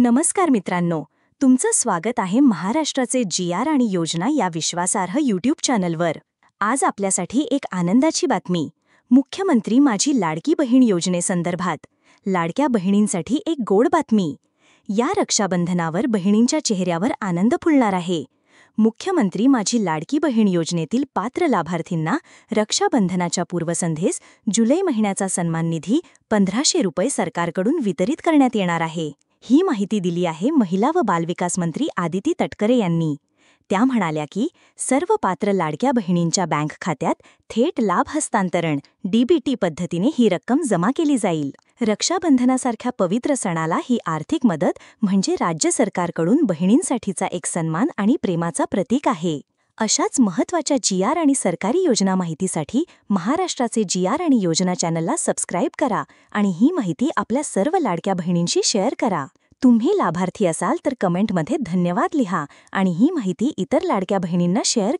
नमस्कार मित्रांनो, तुमचं स्वागत आहे महाराष्ट्राचे जी.आर. आणि योजना या विश्वासार्ह यूट्यूब चॅनलवर. आज आपल्यासाठी एक आनंदाची बातमी. मुख्यमंत्री माझी लाडकी बहीण योजनेसंदर्भात लाडक्या बहिणींसाठी एक गोड बातमी. या रक्षाबंधनावर बहिणींच्या चेहऱ्यावर आनंद फुलणार आहे. मुख्यमंत्री माझी लाडकी बहीण योजनेतील पात्र लाभार्थींना रक्षाबंधनाच्या पूर्वसंध्येस जुलै महिन्याचा सन्मान निधी 1500 रुपये सरकारकडून वितरित करण्यात येणार आहे. ही माहिती दिली आहे महिला व बालविकास मंत्री आदिती तटकरे यांनी. त्या म्हणाल्या की सर्व पात्र लाडक्या बहिणींच्या बँक खात्यात थेट लाभ हस्तांतरण DBT पद्धतीने ही रक्कम जमा केली जाईल. रक्षाबंधनासारख्या पवित्र सणाला ही आर्थिक मदत म्हणजे राज्य सरकारकडून बहिणींसाठीचा एक सन्मान आणि प्रेमाचा प्रतीक आहे. अशाच महत्त्वाच्या जी.आर. आणि सरकारी योजना माहितीसाठी महाराष्ट्राचे जी.आर. आणि योजना चॅनलला सबस्क्राईब करा आणि ही माहिती आपल्या सर्व लाडक्या बहिणींशी शेअर करा. तुम्ही लाभार्थी असाल तर कमेंटमध्ये धन्यवाद लिहा आणि ही माहिती इतर लाडक्या बहिणींना शेअर